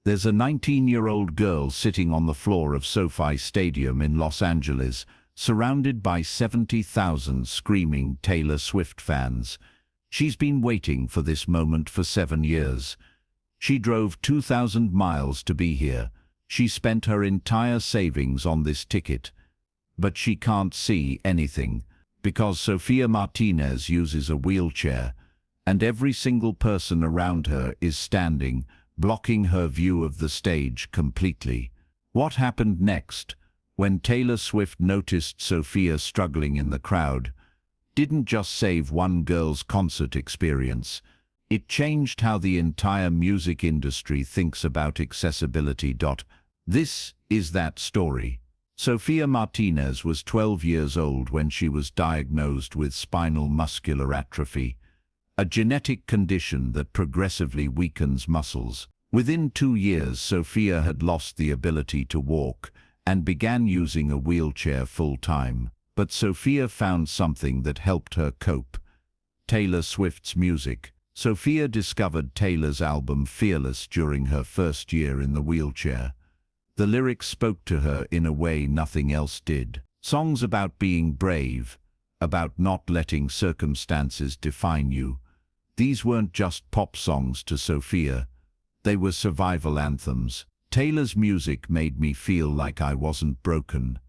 There's a 19-year-old girl sitting on the floor of SoFi Stadium in Los Angeles, surrounded by 70,000 screaming Taylor Swift fans. She's been waiting for this moment for 7 years. She drove 2,000 miles to be here. She spent her entire savings on this ticket. But she can't see anything, because Sofia Martinez uses a wheelchair, and every single person around her is standing, blocking her view of the stage completely. What happened next, when Taylor Swift noticed Sofia struggling in the crowd, didn't just save one girl's concert experience. It changed how the entire music industry thinks about accessibility. This is that story. Sofia Martinez was 12 years old when she was diagnosed with spinal muscular atrophy, a genetic condition that progressively weakens muscles. Within 2 years, Sofia had lost the ability to walk and began using a wheelchair full-time. But Sofia found something that helped her cope: Taylor Swift's music. Sofia discovered Taylor's album Fearless during her first year in the wheelchair. The lyrics spoke to her in a way nothing else did. Songs about being brave, about not letting circumstances define you. These weren't just pop songs to Sofia. They were survival anthems. Taylor's music made me feel like I wasn't broken.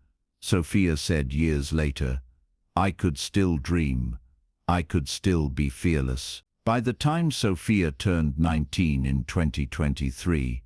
Sofia said years later, "I could still dream. I could still be fearless." By the time Sofia turned 19 in 2023,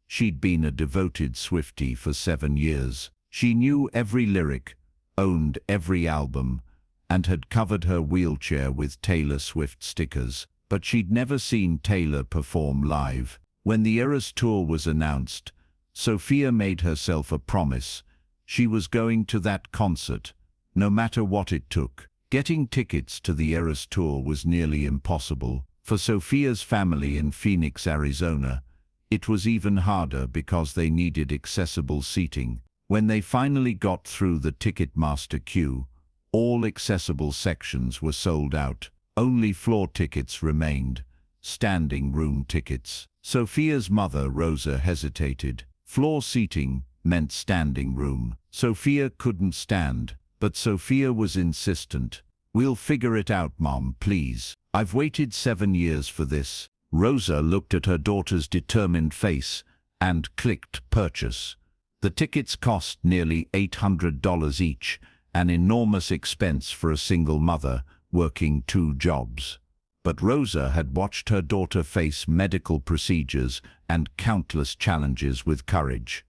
she'd been a devoted Swiftie for 7 years. She knew every lyric, owned every album, and had covered her wheelchair with Taylor Swift stickers. But she'd never seen Taylor perform live. When the Eras Tour was announced, Sofia made herself a promise. She was going to that concert, no matter what it took. Getting tickets to the Eras Tour was nearly impossible. For Sofia's family in Phoenix, Arizona, it was even harder because they needed accessible seating. When they finally got through the Ticketmaster queue, all accessible sections were sold out. Only floor tickets remained, standing room tickets. Sofia's mother, Rosa, hesitated. Floor seating meant standing room. Sofia couldn't stand, but Sofia was insistent. "We'll figure it out, Mom, please. I've waited 7 years for this." Rosa looked at her daughter's determined face and clicked purchase. The tickets cost nearly $800 each, an enormous expense for a single mother working 2 jobs. But Rosa had watched her daughter face medical procedures and countless challenges with courage.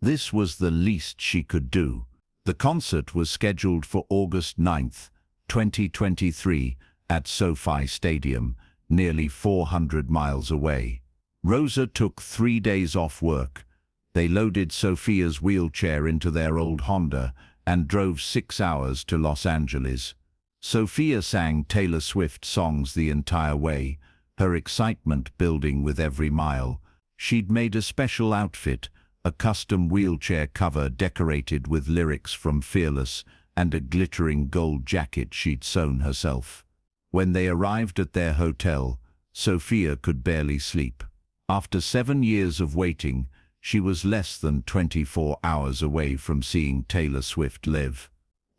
This was the least she could do. The concert was scheduled for August 9th, 2023, at SoFi Stadium, nearly 400 miles away. Rosa took 3 days off work. They loaded Sofia's wheelchair into their old Honda and drove 6 hours to Los Angeles. Sofia sang Taylor Swift songs the entire way, her excitement building with every mile. She'd made a special outfit, a custom wheelchair cover decorated with lyrics from Fearless, and a glittering gold jacket she'd sewn herself. When they arrived at their hotel, Sofia could barely sleep. After 7 years of waiting, she was less than 24 hours away from seeing Taylor Swift live.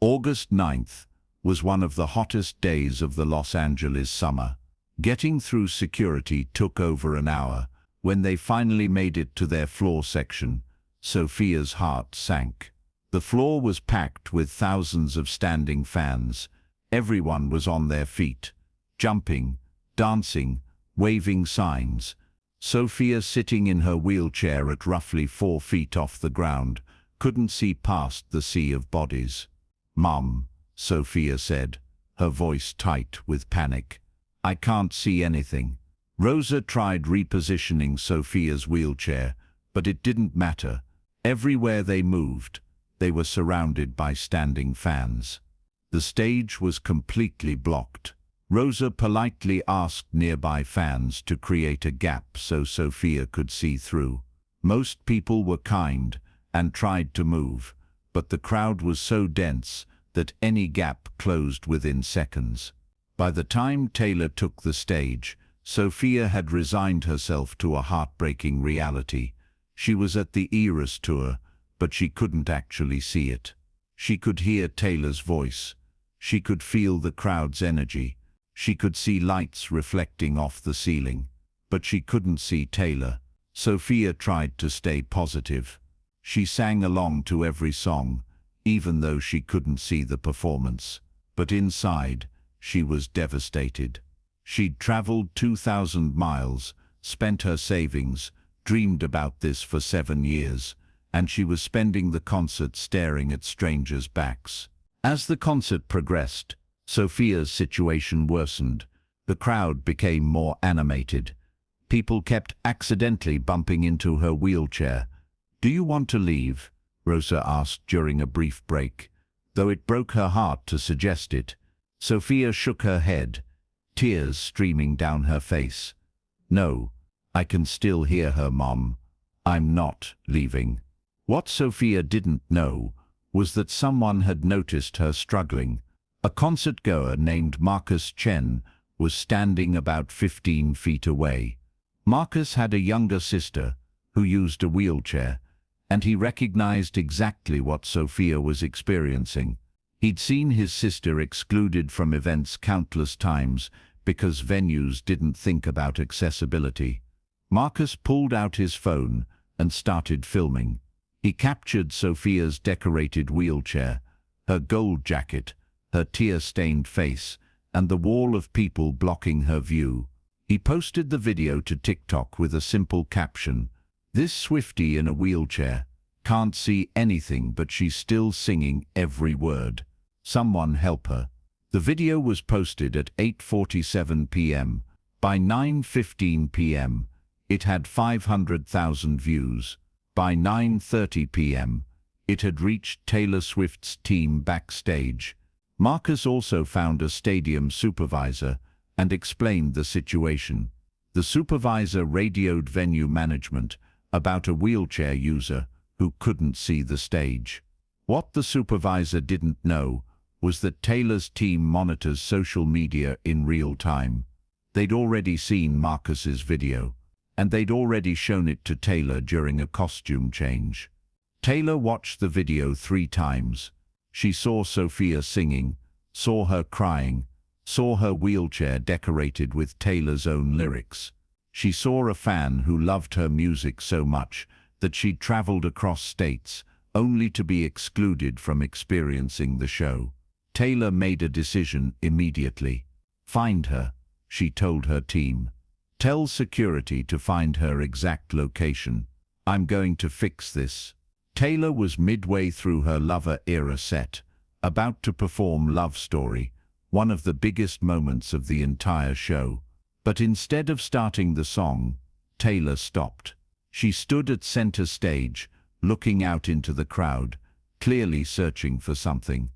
August 9th was one of the hottest days of the Los Angeles summer. Getting through security took over an hour. When they finally made it to their floor section, Sofia's heart sank. The floor was packed with thousands of standing fans. Everyone was on their feet, jumping, dancing, waving signs. Sofia, sitting in her wheelchair at roughly 4 feet off the ground, couldn't see past the sea of bodies. "Mom," Sofia said, her voice tight with panic. "I can't see anything." Rosa tried repositioning Sofia's wheelchair, but it didn't matter. Everywhere they moved, they were surrounded by standing fans. The stage was completely blocked. Rosa politely asked nearby fans to create a gap so Sofia could see through. Most people were kind and tried to move, but the crowd was so dense that any gap closed within seconds. By the time Taylor took the stage, Sofia had resigned herself to a heartbreaking reality. She was at the Eras tour, but she couldn't actually see it. She could hear Taylor's voice. She could feel the crowd's energy. She could see lights reflecting off the ceiling. But she couldn't see Taylor. Sofia tried to stay positive. She sang along to every song, even though she couldn't see the performance. But inside, she was devastated. She'd traveled 2,000 miles, spent her savings, dreamed about this for 7 years, and she was spending the concert staring at strangers' backs. As the concert progressed, Sofia's situation worsened. The crowd became more animated. People kept accidentally bumping into her wheelchair. "Do you want to leave?" Rosa asked during a brief break. Though it broke her heart to suggest it, Sofia shook her head, tears streaming down her face. "No, I can still hear her, Mom. I'm not leaving." What Sofia didn't know was that someone had noticed her struggling. A concert-goer named Marcus Chen was standing about 15 feet away. Marcus had a younger sister who used a wheelchair, and he recognized exactly what Sofia was experiencing. He'd seen his sister excluded from events countless times because venues didn't think about accessibility. Marcus pulled out his phone and started filming. He captured Sofia's decorated wheelchair, her gold jacket, her tear-stained face, and the wall of people blocking her view. He posted the video to TikTok with a simple caption: "This Swiftie in a wheelchair can't see anything, but she's still singing every word. Someone help her." The video was posted at 8:47 p.m. By 9:15 p.m., it had 500,000 views. By 9:30 p.m., it had reached Taylor Swift's team backstage. Marcus also found a stadium supervisor and explained the situation. The supervisor radioed venue management about a wheelchair user who couldn't see the stage. What the supervisor didn't know was that Taylor's team monitors social media in real time. They'd already seen Marcus's video, and they'd already shown it to Taylor during a costume change. Taylor watched the video 3 times. She saw Sofia singing, saw her crying, saw her wheelchair decorated with Taylor's own lyrics. She saw a fan who loved her music so much that she'd traveled across states only to be excluded from experiencing the show. Taylor made a decision immediately. "Find her," she told her team. "Tell security to find her exact location. I'm going to fix this." Taylor was midway through her Lover era set, about to perform Love Story, one of the biggest moments of the entire show. But instead of starting the song, Taylor stopped. She stood at center stage, looking out into the crowd, clearly searching for something.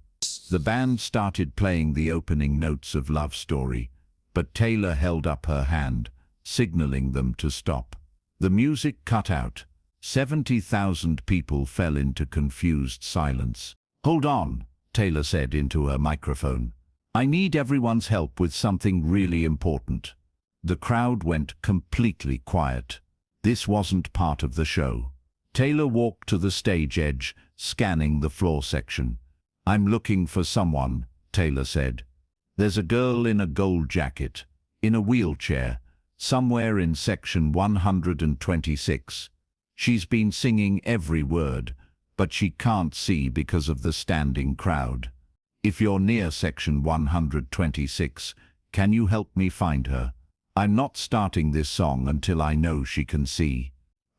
The band started playing the opening notes of Love Story, but Taylor held up her hand, signaling them to stop. The music cut out. 70,000 people fell into confused silence. "Hold on," Taylor said into her microphone. "I need everyone's help with something really important." The crowd went completely quiet. This wasn't part of the show. Taylor walked to the stage edge, scanning the floor section. "I'm looking for someone," Taylor said. "There's a girl in a gold jacket, in a wheelchair, somewhere in section 126. She's been singing every word, but she can't see because of the standing crowd. If you're near section 126, can you help me find her? I'm not starting this song until I know she can see."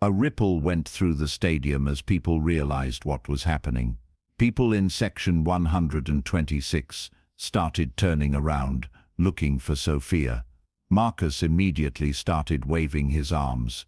A ripple went through the stadium as people realized what was happening. People in section 126 started turning around, looking for Sofia. Marcus immediately started waving his arms.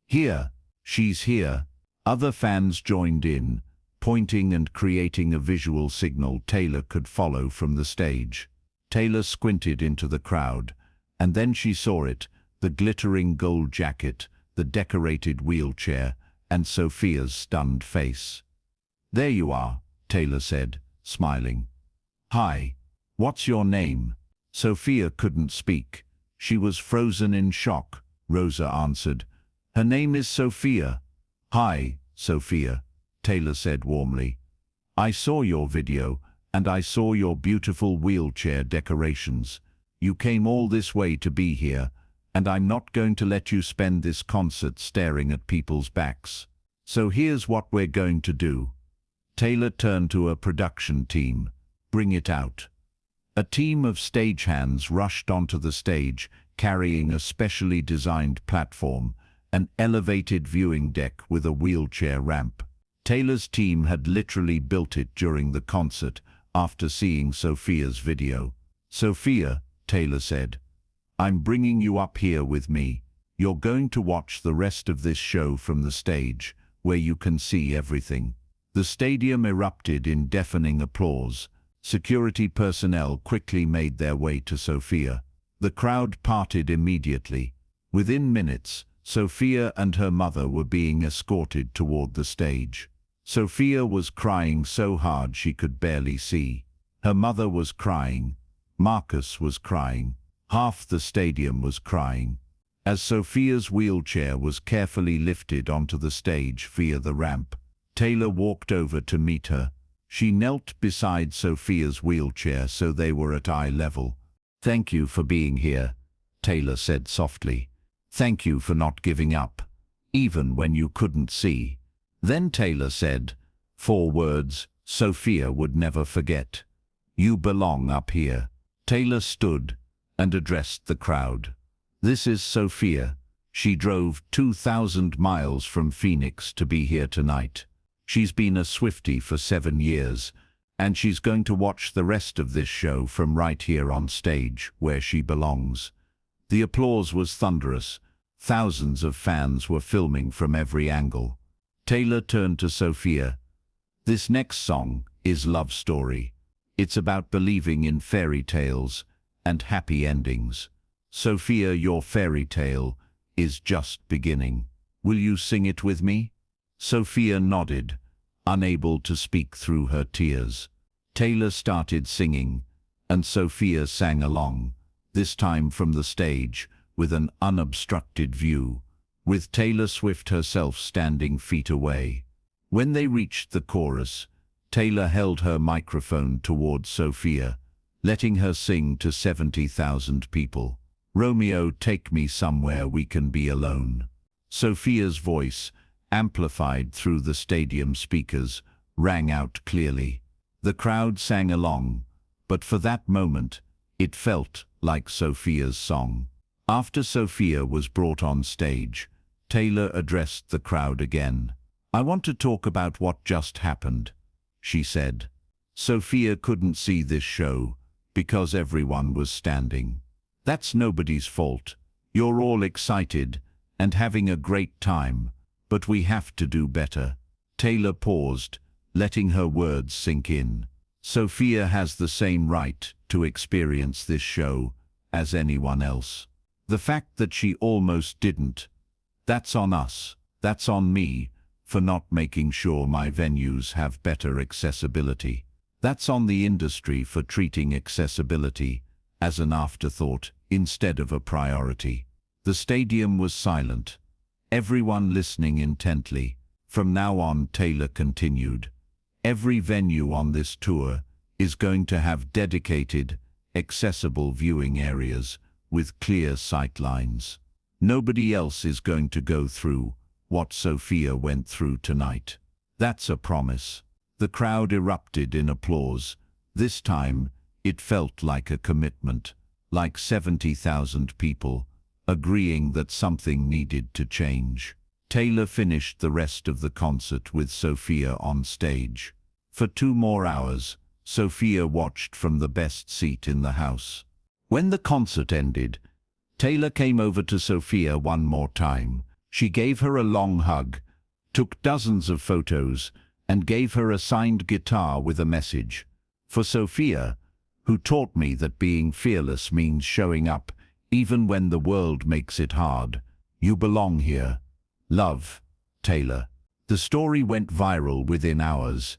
"Here, she's here." Other fans joined in, pointing and creating a visual signal Taylor could follow from the stage. Taylor squinted into the crowd, and then she saw it, the glittering gold jacket, the decorated wheelchair, and Sofia's stunned face. "There you are," Taylor said, smiling. "Hi, what's your name?" Sofia couldn't speak. She was frozen in shock. Rosa answered. "Her name is Sofia. "Hi, Sofia," Taylor said warmly. "I saw your video, and I saw your beautiful wheelchair decorations. You came all this way to be here, and I'm not going to let you spend this concert staring at people's backs. So here's what we're going to do." Taylor turned to a production team. "Bring it out." A team of stagehands rushed onto the stage, carrying a specially designed platform, an elevated viewing deck with a wheelchair ramp. Taylor's team had literally built it during the concert after seeing Sofia's video. "Sofia," Taylor said, "I'm bringing you up here with me. You're going to watch the rest of this show from the stage, where you can see everything." The stadium erupted in deafening applause. Security personnel quickly made their way to Sofia. The crowd parted immediately. Within minutes, Sofia and her mother were being escorted toward the stage. Sofia was crying so hard she could barely see. Her mother was crying. Marcus was crying. Half the stadium was crying. As Sofia's wheelchair was carefully lifted onto the stage via the ramp, Taylor walked over to meet her. She knelt beside Sofia's wheelchair so they were at eye level. "Thank you for being here," Taylor said softly. "Thank you for not giving up, even when you couldn't see." Then Taylor said, 4 words Sofia would never forget. "You belong up here." Taylor stood and addressed the crowd. "This is Sofia. She drove 2,000 miles from Phoenix to be here tonight. She's been a Swiftie for 7 years, and she's going to watch the rest of this show from right here on stage, where she belongs." The applause was thunderous. Thousands of fans were filming from every angle. Taylor turned to Sofia. "This next song is Love Story. It's about believing in fairy tales and happy endings. Sofia, your fairy tale is just beginning. Will you sing it with me?" Sofia nodded, unable to speak through her tears. Taylor started singing, and Sofia sang along, this time from the stage, with an unobstructed view, with Taylor Swift herself standing feet away. When they reached the chorus, Taylor held her microphone towards Sofia, letting her sing to 70,000 people. "Romeo, take me somewhere we can be alone." Sofia's voice, amplified through the stadium speakers, rang out clearly. The crowd sang along, but for that moment, it felt like Sofia's song. After Sofia was brought on stage, Taylor addressed the crowd again. "I want to talk about what just happened," she said. "Sofia couldn't see this show because everyone was standing. That's nobody's fault. You're all excited and having a great time, but we have to do better." Taylor paused, letting her words sink in. "Sofia has the same right to experience this show as anyone else. The fact that she almost didn't, that's on us, that's on me, for not making sure my venues have better accessibility. That's on the industry for treating accessibility as an afterthought instead of a priority." The stadium was silent, everyone listening intently. From now on, Taylor continued, "Every venue on this tour is going to have dedicated, accessible viewing areas with clear sight lines. Nobody else is going to go through what Sofia went through tonight. That's a promise." The crowd erupted in applause. This time, it felt like a commitment, like 70,000 people agreeing that something needed to change. Taylor finished the rest of the concert with Sofia on stage. For 2 more hours, Sofia watched from the best seat in the house. When the concert ended, Taylor came over to Sofia one more time. She gave her a long hug, took dozens of photos, and gave her a signed guitar with a message. "For Sofia, who taught me that being fearless means showing up even when the world makes it hard. You belong here. Love, Taylor." The story went viral within hours.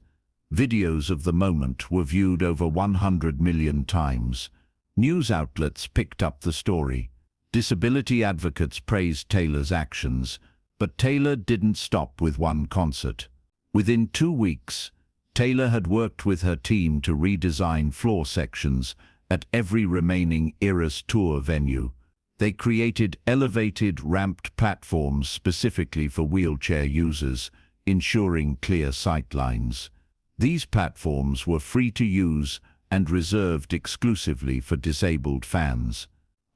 Videos of the moment were viewed over 100 million times. News outlets picked up the story. Disability advocates praised Taylor's actions. But Taylor didn't stop with one concert. Within 2 weeks, Taylor had worked with her team to redesign floor sections at every remaining Eras Tour venue. They created elevated, ramped platforms specifically for wheelchair users, ensuring clear sightlines. These platforms were free to use and reserved exclusively for disabled fans.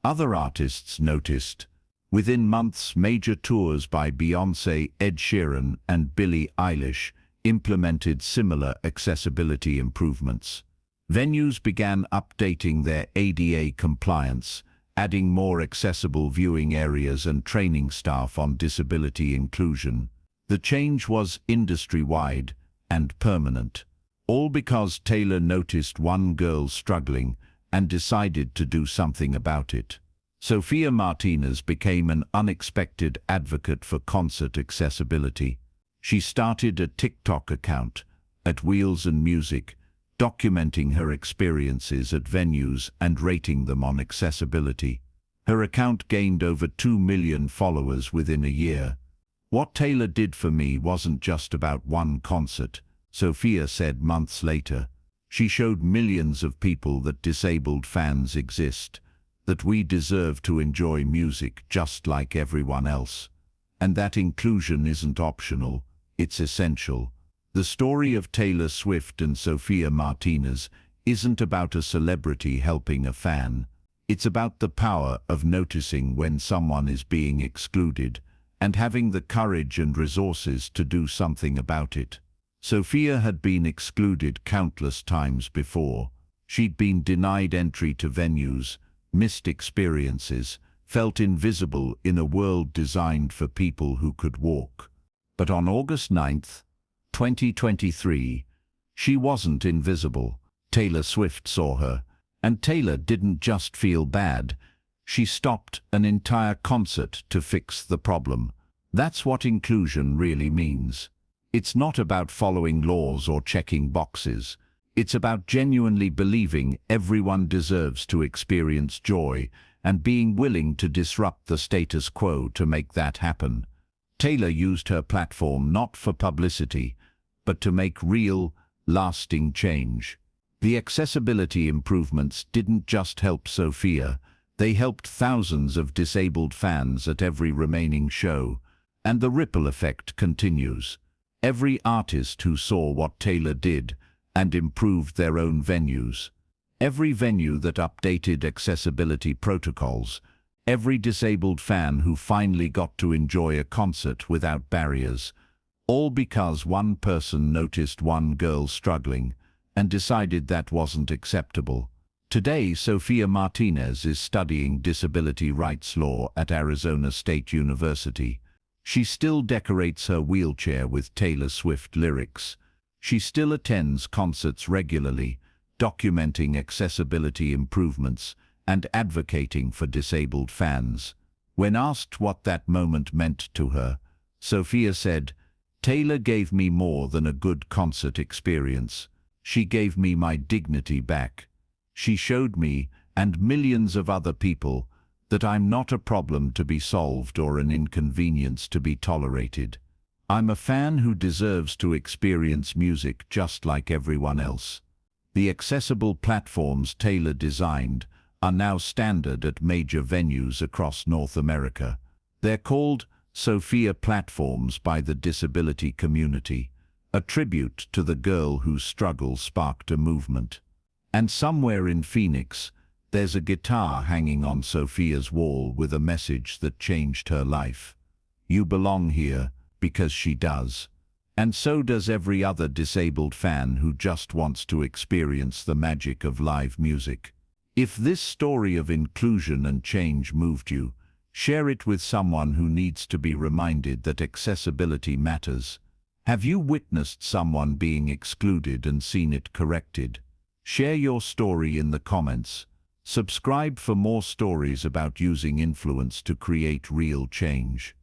Other artists noticed. Within months, major tours by Beyoncé, Ed Sheeran, and Billie Eilish implemented similar accessibility improvements. Venues began updating their ADA compliance, adding more accessible viewing areas and training staff on disability inclusion. The change was industry-wide and permanent, all because Taylor noticed one girl struggling and decided to do something about it. Sofia Martinez became an unexpected advocate for concert accessibility. She started a TikTok account, At Wheels and Music, documenting her experiences at venues and rating them on accessibility. Her account gained over 2 million followers within a year. "What Taylor did for me wasn't just about one concert," Sofia said months later. "She showed millions of people that disabled fans exist, that we deserve to enjoy music just like everyone else, and that inclusion isn't optional, it's essential." The story of Taylor Swift and Sofia Martinez isn't about a celebrity helping a fan. It's about the power of noticing when someone is being excluded and having the courage and resources to do something about it. Sofia had been excluded countless times before. She'd been denied entry to venues, missed experiences, felt invisible in a world designed for people who could walk. But on August 9th, 2023, she wasn't invisible. Taylor Swift saw her, and Taylor didn't just feel bad. She stopped an entire concert to fix the problem. That's what inclusion really means. It's not about following laws or checking boxes. It's about genuinely believing everyone deserves to experience joy and being willing to disrupt the status quo to make that happen. Taylor used her platform not for publicity, but to make real, lasting change. The accessibility improvements didn't just help Sofia, they helped thousands of disabled fans at every remaining show, and the ripple effect continues. Every artist who saw what Taylor did and improved their own venues, every venue that updated accessibility protocols, every disabled fan who finally got to enjoy a concert without barriers, all because one person noticed one girl struggling and decided that wasn't acceptable. Today, Sofia Martinez is studying disability rights law at Arizona State University. She still decorates her wheelchair with Taylor Swift lyrics. She still attends concerts regularly, documenting accessibility improvements and advocating for disabled fans. When asked what that moment meant to her, Sofia said, "Taylor gave me more than a good concert experience. She gave me my dignity back. She showed me, and millions of other people, that I'm not a problem to be solved or an inconvenience to be tolerated. I'm a fan who deserves to experience music just like everyone else." The accessible platforms Taylor designed are now standard at major venues across North America. They're called Sofia platforms by the disability community, a tribute to the girl whose struggle sparked a movement. And somewhere in Phoenix, there's a guitar hanging on Sofia's wall with a message that changed her life. You belong here because she does. And so does every other disabled fan who just wants to experience the magic of live music. If this story of inclusion and change moved you, share it with someone who needs to be reminded that accessibility matters. Have you witnessed someone being excluded and seen it corrected? Share your story in the comments. Subscribe for more stories about using influence to create real change.